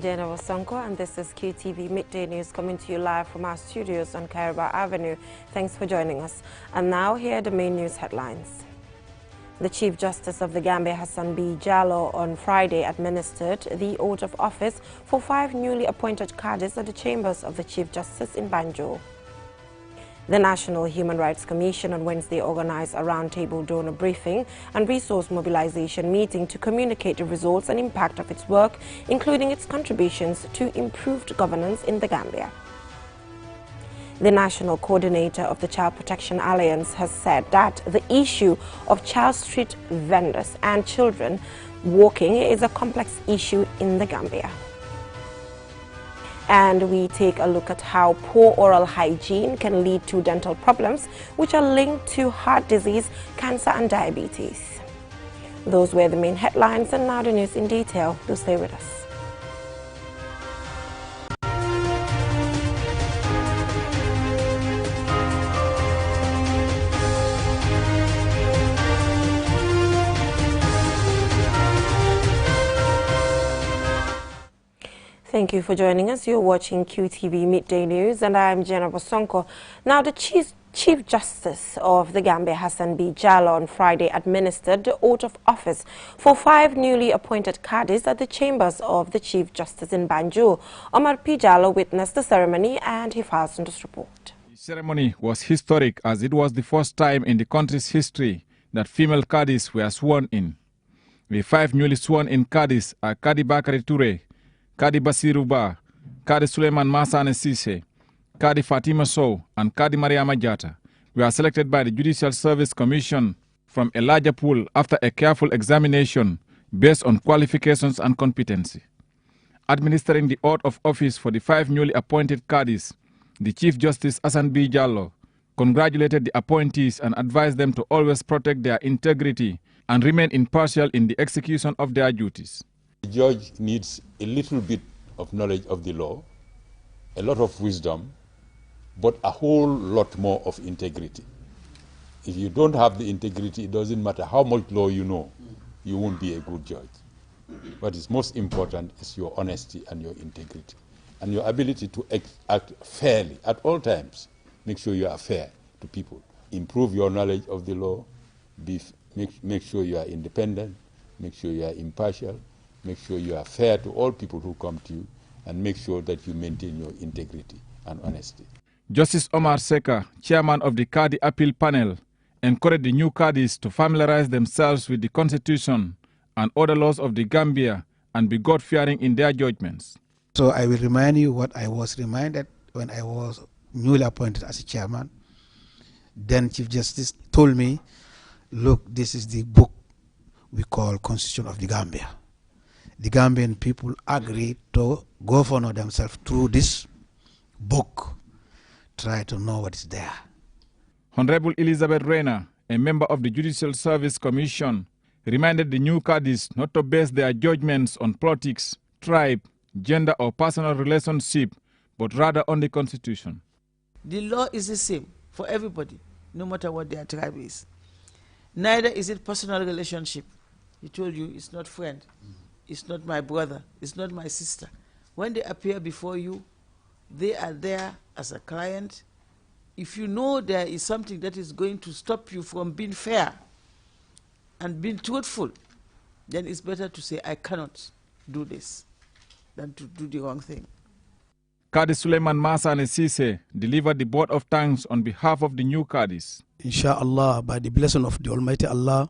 Yero Bawol, and this is QTV Midday News coming to you live from our studios on Kairaba Avenue. Thanks for joining us. And now here are the main news headlines. The Chief Justice of the Gambia, Hassan B. Jallow, on Friday administered the oath of office for 5 newly appointed cadis at the chambers of the Chief Justice in Banjul. The National Human Rights Commission on Wednesday organized a roundtable donor briefing and resource mobilization meeting to communicate the results and impact of its work, including its contributions to improved governance in the Gambia. The National Coordinator of the Child Protection Alliance has said that the issue of child street vendors and children walking is a complex issue in the Gambia. And we take a look at how poor oral hygiene can lead to dental problems, which are linked to heart disease, cancer and diabetes. Those were the main headlines, and now the news in detail. Do stay with us. Thank you for joining us. You're watching QTV Midday News, and I'm Yero Bawol. Now, the Chief Justice of the Gambia, Hassan B. Jallow, on Friday administered the oath of office for 5 newly appointed cadis at the chambers of the Chief Justice in Banjul. Omar P. Jallow witnessed the ceremony, and he files on this report. The ceremony was historic, as it was the first time in the country's history that female cadis were sworn in. The 5 newly sworn-in cadis are Kadi Bakari Toure, Kadi Basiru Ba, Kadi Suleiman Masane Sise, Kadi Fatima Sow, and Kadi Mariama Jata were selected by the Judicial Service Commission from a larger pool after a careful examination based on qualifications and competency. Administering the oath of office for the 5 newly appointed cadis, the Chief Justice Hassan B. Jallow congratulated the appointees and advised them to always protect their integrity and remain impartial in the execution of their duties. The judge needs a little bit of knowledge of the law, a lot of wisdom, but a whole lot more of integrity. If you don't have the integrity, it doesn't matter how much law you know, you won't be a good judge. What is most important is your honesty and your integrity, and your ability to act fairly at all times. Make sure you are fair to people. Improve your knowledge of the law, make sure you are independent, make sure you are impartial, make sure you are fair to all people who come to you, and make sure that you maintain your integrity and honesty. Justice Omar Seka, chairman of the Cadi Appeal Panel, encouraged the new cadis to familiarize themselves with the Constitution and other laws of the Gambia and be God-fearing in their judgments. So I will remind you what I was reminded when I was newly appointed as a chairman. Then Chief Justice told me, look, this is the book we call Constitution of the Gambia. The Gambian people agreed to govern themselves through this book. Try to know what is there. Honorable Elizabeth Rayner, a member of the Judicial Service Commission, reminded the new cadis not to base their judgments on politics, tribe, gender or personal relationship, but rather on the Constitution. The law is the same for everybody, no matter what their tribe is. Neither is it personal relationship. He told you it's not friend. It's not my brother, it's not my sister. When they appear before you, they are there as a client. If you know there is something that is going to stop you from being fair and being truthful, then it's better to say, I cannot do this, than to do the wrong thing. Kadi Suleiman Masane Sise delivered the vote of thanks on behalf of the new cadis. Inshallah, by the blessing of the Almighty Allah,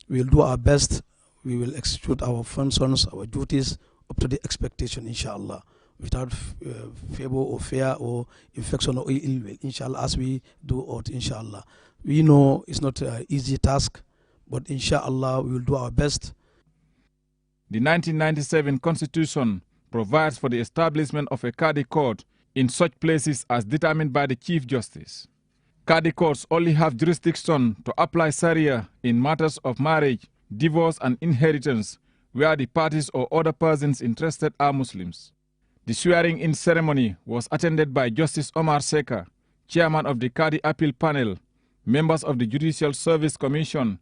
we will do our best. We will execute our functions, our duties up to the expectation, inshallah, without favor or fear or infection or ill will, inshallah, as we do out, inshallah. We know it's not an easy task, but inshallah, we will do our best. The 1997 Constitution provides for the establishment of a Cadi court in such places as determined by the Chief Justice. Cadi courts only have jurisdiction to apply Sharia in matters of marriage, divorce and inheritance, where the parties or other persons interested are Muslims. The swearing-in ceremony was attended by Justice Omar Seka, chairman of the Cadi Appeal Panel, members of the Judicial Service Commission,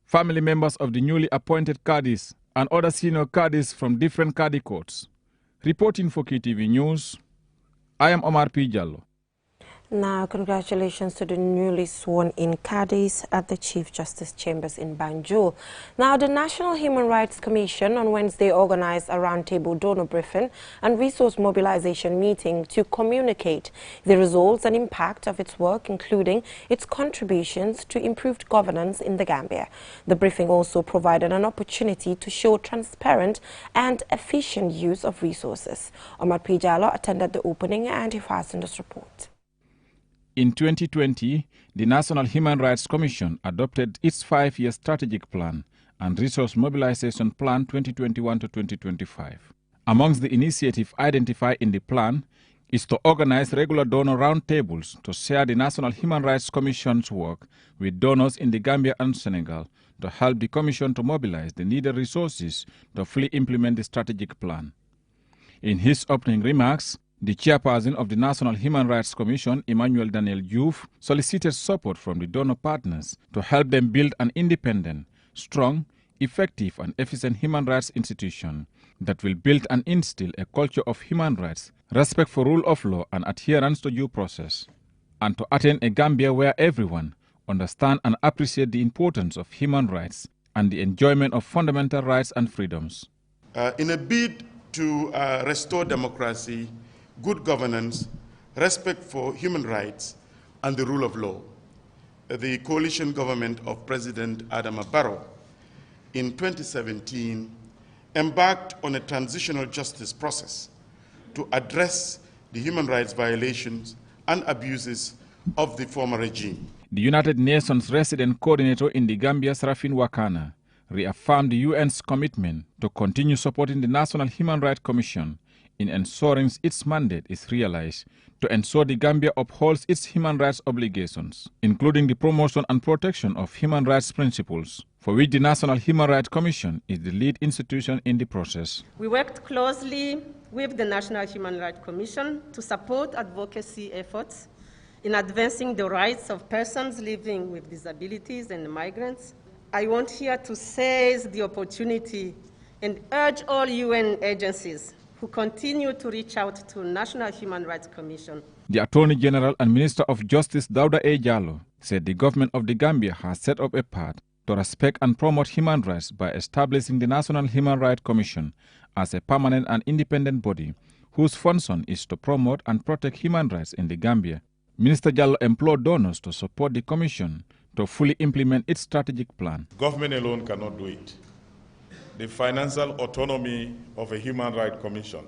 family members of the newly appointed cadis, and other senior cadis from different Cadi courts. Reporting for KTV News, I am Omar P. Jallo. Now, congratulations to the newly sworn-in cadis at the Chief Justice Chambers in Banjul. Now, the National Human Rights Commission on Wednesday organized a roundtable donor briefing and resource mobilization meeting to communicate the results and impact of its work, including its contributions to improved governance in the Gambia. The briefing also provided an opportunity to show transparent and efficient use of resources. Omar P. Jallo attended the opening and he fastened this report. In 2020, the National Human Rights Commission adopted its 5-year strategic plan and resource mobilization plan 2021 to 2025. Amongst the initiatives identified in the plan is to organize regular donor roundtables to share the National Human Rights Commission's work with donors in the Gambia and Senegal to help the Commission to mobilize the needed resources to fully implement the strategic plan. In his opening remarks, the chairperson of the National Human Rights Commission, Emmanuel Daniel Diouf, solicited support from the donor partners to help them build an independent, strong, effective and efficient human rights institution that will build and instill a culture of human rights, respect for rule of law and adherence to due process, and to attain a Gambia where everyone understands and appreciates the importance of human rights and the enjoyment of fundamental rights and freedoms. In a bid to restore democracy, good governance, respect for human rights, and the rule of law, the coalition government of President Adama Barrow in 2017 embarked on a transitional justice process to address the human rights violations and abuses of the former regime. The United Nations resident coordinator in the Gambia, Sarafin Wakana, reaffirmed the UN's commitment to continue supporting the National Human Rights Commission in ensuring its mandate is realized to ensure the Gambia upholds its human rights obligations, including the promotion and protection of human rights principles, for which the National Human Rights Commission is the lead institution in the process. We worked closely with the National Human Rights Commission to support advocacy efforts in advancing the rights of persons living with disabilities and migrants. I want here to seize the opportunity and urge all UN agencies who continue to reach out to National Human Rights Commission. The Attorney General and Minister of Justice Dauda A. Jallo said the government of the Gambia has set up a path to respect and promote human rights by establishing the National Human Rights Commission as a permanent and independent body whose function is to promote and protect human rights in the Gambia. Minister Jallo implored donors to support the Commission to fully implement its strategic plan. Government alone cannot do it. The financial autonomy of a Human Rights Commission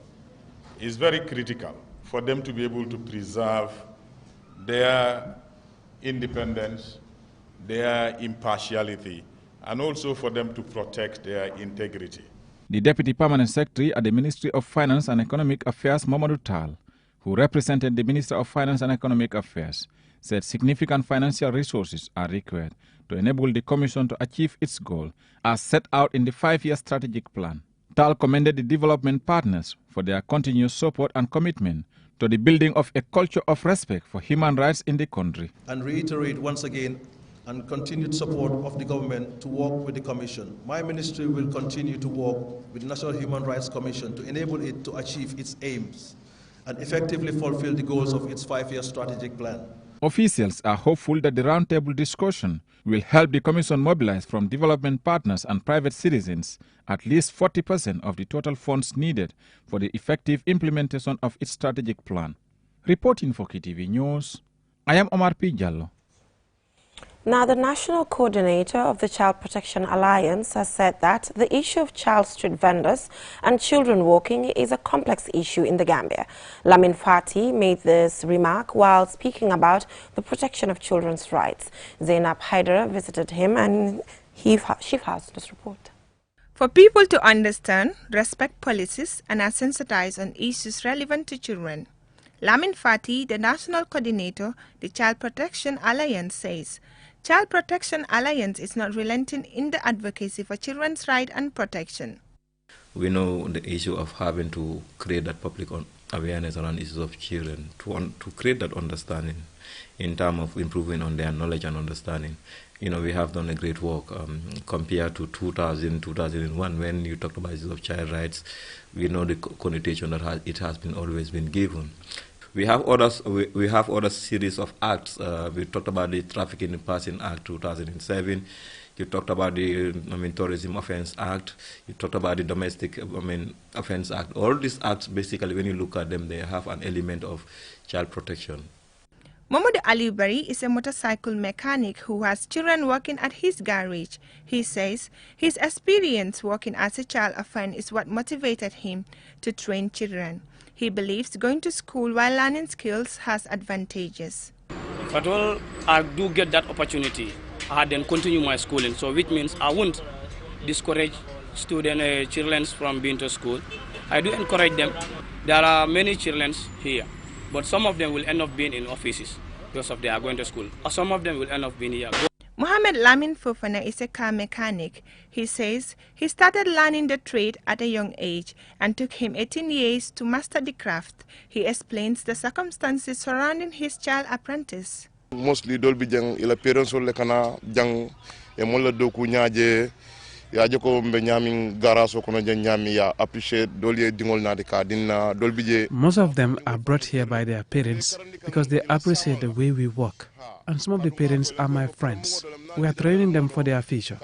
is very critical for them to be able to preserve their independence, their impartiality, and also for them to protect their integrity. The Deputy Permanent Secretary at the Ministry of Finance and Economic Affairs, Mamadou Tal, who represented the Minister of Finance and Economic Affairs, said significant financial resources are required to enable the Commission to achieve its goal as set out in the 5-year strategic plan. Tal commended the development partners for their continuous support and commitment to the building of a culture of respect for human rights in the country. And reiterate once again and continued support of the government to work with the Commission. My ministry will continue to work with the National Human Rights Commission to enable it to achieve its aims and effectively fulfill the goals of its 5-year strategic plan. Officials are hopeful that the roundtable discussion will help the Commission mobilize from development partners and private citizens at least 40% of the total funds needed for the effective implementation of its strategic plan. Reporting for KTV News, I am Omar P. Jallo. Now, the National Coordinator of the Child Protection Alliance has said that the issue of child street vendors and children walking is a complex issue in the Gambia. Lamin Fati made this remark while speaking about the protection of children's rights. Zainab Haidara visited him and she has this report. For people to understand, respect policies and are sensitized on issues relevant to children. Lamin Fati, the National Coordinator, the Child Protection Alliance, says, Child Protection Alliance is not relenting in the advocacy for children's rights and protection. We know the issue of having to create that public awareness around issues of children, to create that understanding in terms of improving on their knowledge and understanding. You know, we have done a great work compared to 2000, 2001, when you talked about issues of child rights. We know the connotation that it has been always been given. We have other series of acts. We talked about the Trafficking in Person Act 2007. You talked about the Tourism Offence Act. You talked about the Domestic Offence Act. All these acts, basically, when you look at them, they have an element of child protection. Momodu Alibari is a motorcycle mechanic who has children working at his garage. He says his experience working as a child offender is what motivated him to train children. He believes going to school while learning skills has advantages. If at all I do get that opportunity, I then continue my schooling. So which means I won't discourage children from being to school. I do encourage them. There are many children here, but some of them will end up being in offices because they are going to school. Or some of them will end up being here. Mohamed Lamin Fofana is a car mechanic. He says he started learning the trade at a young age and took him 18 years to master the craft. He explains the circumstances surrounding his child apprentice. Mostly dolbi jang ila parents wala kana jang e molla doku nyaaje ya joko mbe nyaming garaso kono nyami ya appreciate dolye dingol na de ka dinna dolbi je. Most of them are brought here by their parents because they appreciate the way we work. And some of the parents are my friends. We are training them for their future.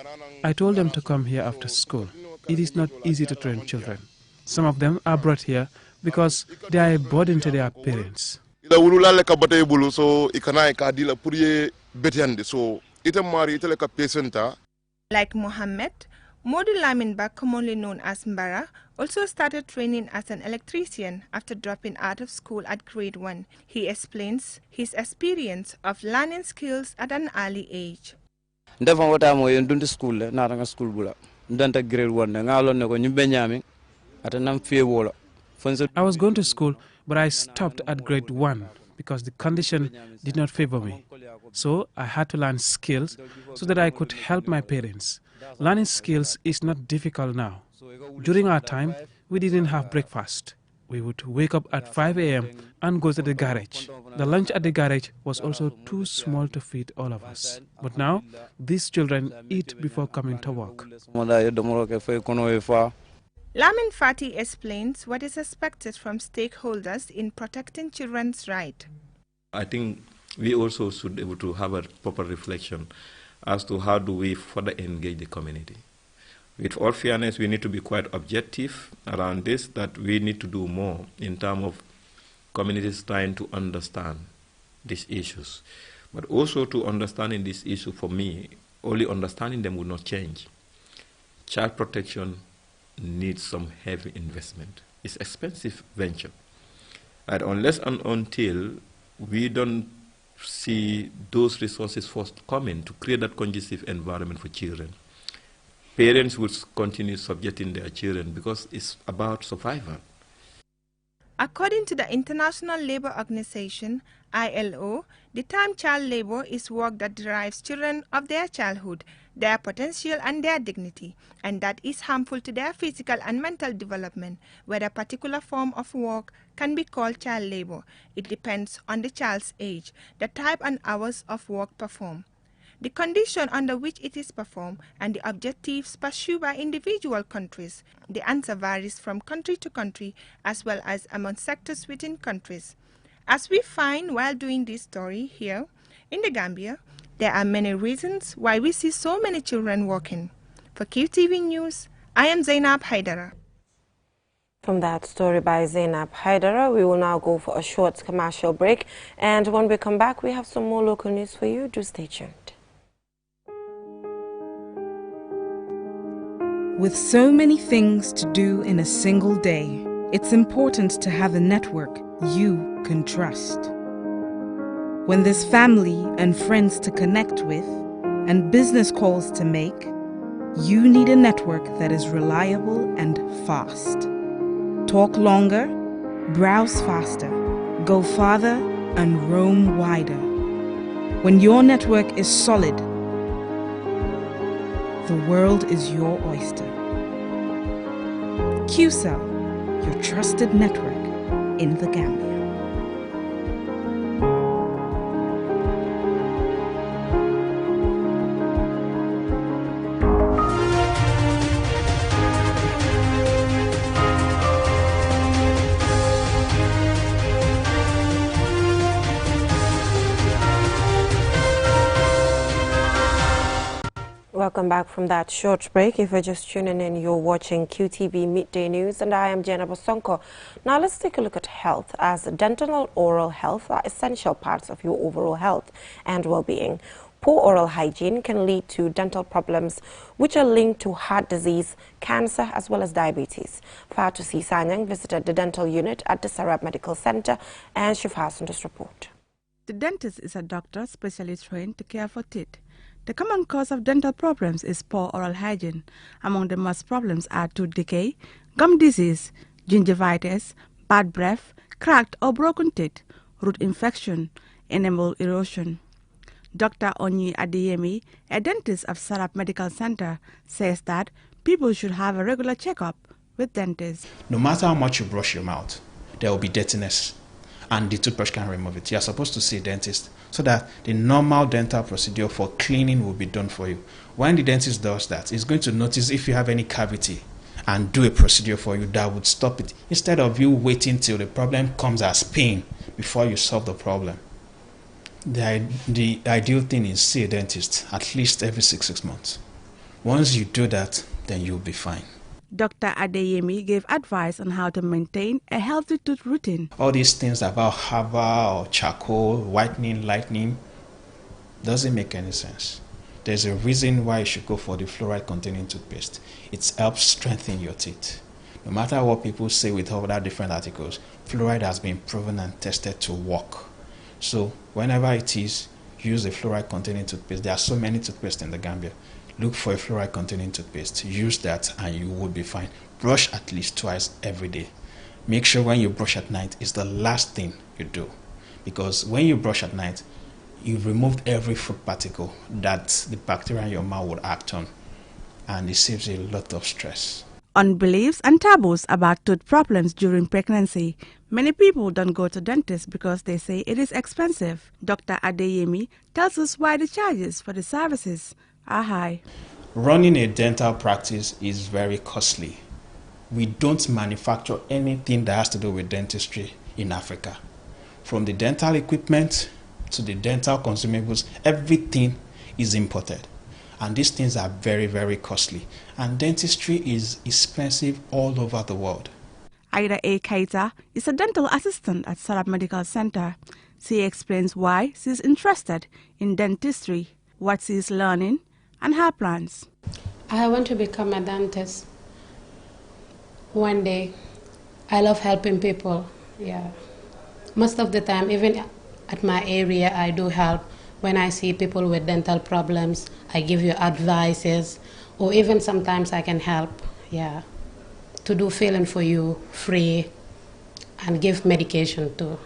I told them to come here after school. It is not easy to train children. Some of them are brought here because they are a burden to their parents. So ikana ka dila puriye betende so ita mari ita leka patient. Like Mohammed, Modu Laminba, commonly known as Mbara, also started training as an electrician after dropping out of school at grade 1. He explains his experience of learning skills at an early age. I was going to school, but I stopped at grade 1 because the condition did not favor me. So I had to learn skills so that I could help my parents. Learning skills is not difficult now. During our time, we didn't have breakfast. We would wake up at 5 a.m. and go to the garage. The lunch at the garage was also too small to feed all of us. But now, these children eat before coming to work. Lamin Fati explains what is expected from stakeholders in protecting children's rights. I think we also should be able to have a proper reflection as to how do we further engage the community. With all fairness, we need to be quite objective around this, that we need to do more in terms of communities trying to understand these issues. But also to understanding this issue, for me, only understanding them will not change. Child protection needs some heavy investment. It's an expensive venture. And unless and until we don't see those resources forthcoming to create that conducive environment for children, parents will continue subjecting their children because it's about survival. According to the International Labour Organization, ILO, the term child labor is work that deprives children of their childhood, their potential and their dignity, and that is harmful to their physical and mental development. Whether a particular form of work can be called child labor, it depends on the child's age, the type and hours of work performed, the condition under which it is performed, and the objectives pursued by individual countries. The answer varies from country to country as well as among sectors within countries. As we find while doing this story here in the Gambia, there are many reasons why we see so many children working. For QTV News, I am Zainab Haidara. From that story by Zainab Haidara, we will now go for a short commercial break. And when we come back, we have some more local news for you. Do stay tuned. With so many things to do in a single day, it's important to have a network you can trust. When there's family and friends to connect with and business calls to make, you need a network that is reliable and fast. Talk longer, browse faster, go farther, and roam wider. When your network is solid, the world is your oyster. QCell, your trusted network, in the Gambia. Welcome back from that short break. If you're just tuning in, you're watching QTV Midday News, and I am Jenna Bosonko. Now let's take a look at health, as dental and oral health are essential parts of your overall health and well-being. Poor oral hygiene can lead to dental problems, which are linked to heart disease, cancer, as well as diabetes. Fatou Sanyang visited the dental unit at the Sarab Medical Center, and she has on this report. The dentist is a doctor specially trained to care for teeth. The common cause of dental problems is poor oral hygiene. Among the most problems are tooth decay, gum disease, gingivitis, bad breath, cracked or broken teeth, root infection, enamel erosion. Dr. Onyi Adeyemi, a dentist of Sarab Medical Center, says that people should have a regular checkup with dentists. No matter how much you brush your mouth, there will be dirtiness, and the toothbrush can remove it. You are supposed to see a dentist so that the normal dental procedure for cleaning will be done for you. When the dentist does that, he's going to notice if you have any cavity and do a procedure for you that would stop it, instead of you waiting till the problem comes as pain before you solve the problem. The ideal thing is see a dentist at least every 6 months. Once you do that, then you'll be fine. Dr. Adeyemi gave advice on how to maintain a healthy tooth routine. All these things about herbal or charcoal, whitening, lightening, doesn't make any sense. There's a reason why you should go for the fluoride-containing toothpaste. It helps strengthen your teeth. No matter what people say with other different articles, fluoride has been proven and tested to work. So whenever it is, use a fluoride-containing toothpaste. There are so many toothpaste in the Gambia. Look for a fluoride-containing toothpaste. Use that and you will be fine. Brush at least twice every day. Make sure when you brush at night is the last thing you do. Because when you brush at night, you've removed every food particle that the bacteria in your mouth would act on. And it saves you a lot of stress. On beliefs and taboos about tooth problems during pregnancy, many people don't go to dentists because they say it is expensive. Dr. Adeyemi tells us why the charges for the services are high. Running a dental practice is very costly. We don't manufacture anything that has to do with dentistry in Africa. From the dental equipment to the dental consumables, everything is imported. And these things are very, very costly. And dentistry is expensive all over the world. Ida A. Keita is a dental assistant at Sarab Medical Center. She explains why she's interested in dentistry, what she's learning, and her plans. I want to become a dentist one day. I love helping people. Yeah. Most of the time, even at my area, I do help. When I see people with dental problems, I give you advices, or even sometimes I can help, yeah, to do filling for you free and give medication too.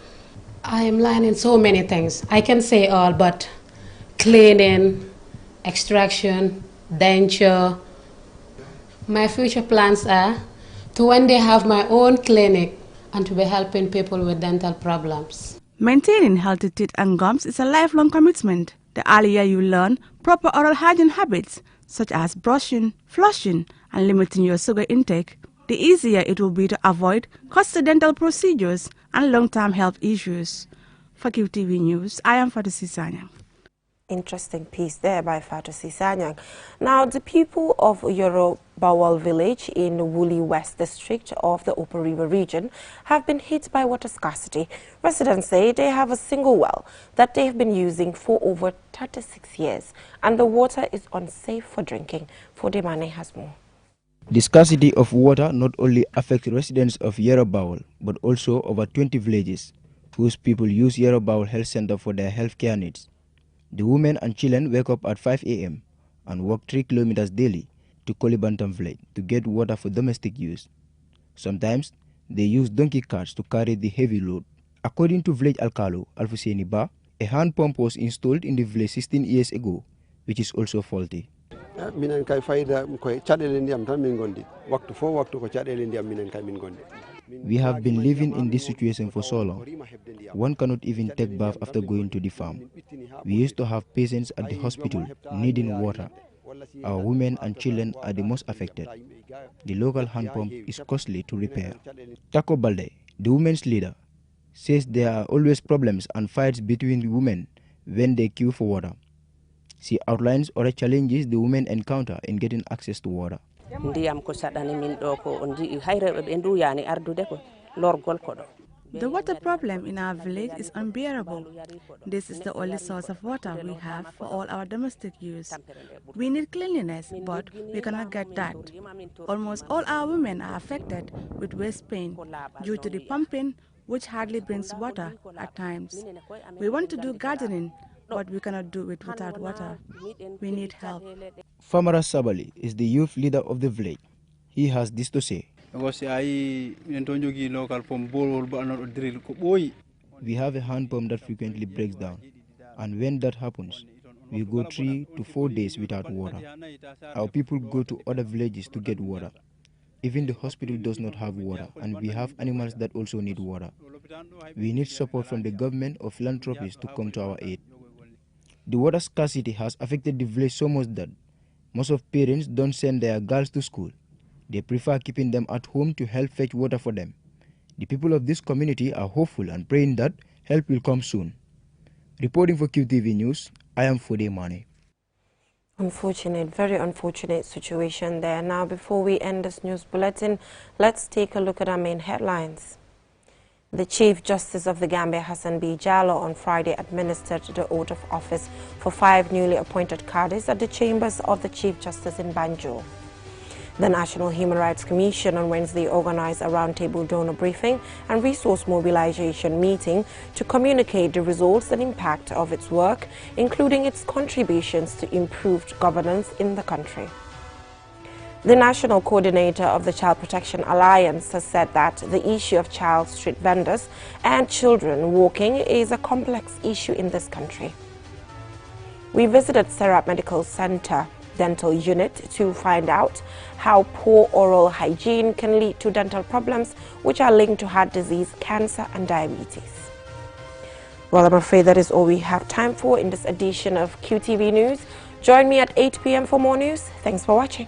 I am learning so many things. I can say all, but cleaning, extraction, denture. My future plans are to one day have my own clinic and to be helping people with dental problems. Maintaining healthy teeth and gums is a lifelong commitment. The earlier you learn proper oral hygiene habits, such as brushing, flossing, and limiting your sugar intake, the easier it will be to avoid costly dental procedures and long-term health issues. For QTV News, I am Fatou Sanyang. Interesting piece there by Fatou Sanyang. Now, the people of Yero Bawol village in Woolly West district of the Upper River region have been hit by water scarcity. Residents say they have a single well that they have been using for over 36 years, and the water is unsafe for drinking. Fodemane has more. The scarcity of water not only affects residents of Yero Bawol, but also over 20 villages, whose people use Yero Bawol Health Center for their healthcare needs. The women and children wake up at 5 a.m. and walk 3 kilometers daily to Kolibantam village to get water for domestic use. Sometimes they use donkey carts to carry the heavy load. According to village Alcalo Alfuseni Ba, a hand pump was installed in the village 16 years ago, which is also faulty. We have been living in this situation for so long. One cannot even take bath after going to the farm. We used to have patients at the hospital needing water. Our women and children are the most affected. The local hand pump is costly to repair. Taco Balde, the women's leader, says there are always problems and fights between the women when they queue for water. She outlines other challenges the women encounter in getting access to water. The water problem in our village is unbearable. This is the only source of water we have for all our domestic use. We need cleanliness, but we cannot get that. Almost all our women are affected with waist pain due to the pumping, which hardly brings water at times. We want to do gardening, but we cannot do it without water. We need help. Famara Sabali is the youth leader of the village. He has this to say. We have a hand pump that frequently breaks down, and when that happens, we go 3 to 4 days without water. Our people go to other villages to get water. Even the hospital does not have water, and we have animals that also need water. We need support from the government or philanthropists to come to our aid. The water scarcity has affected the village so much that most of parents don't send their girls to school. They prefer keeping them at home to help fetch water for them. The people of this community are hopeful and praying that help will come soon. Reporting for QTV News, I am Fode Mane. Unfortunate, very unfortunate situation there. Now, before we end this news bulletin, let's take a look at our main headlines. The Chief Justice of the Gambia, Hassan B. Jallow, on Friday administered the oath of office for 5 newly appointed cadis at the chambers of the Chief Justice in Banjul. The National Human Rights Commission on Wednesday organized a roundtable donor briefing and resource mobilization meeting to communicate the results and impact of its work, including its contributions to improved governance in the country. The National Coordinator of the Child Protection Alliance has said that the issue of child street vendors and children walking is a complex issue in this country. We visited Serap Medical Center dental unit to find out how poor oral hygiene can lead to dental problems which are linked to heart disease, cancer and diabetes. Well, I'm afraid that is all we have time for in this edition of QTV News. Join me at 8 p.m. for more news. Thanks for watching.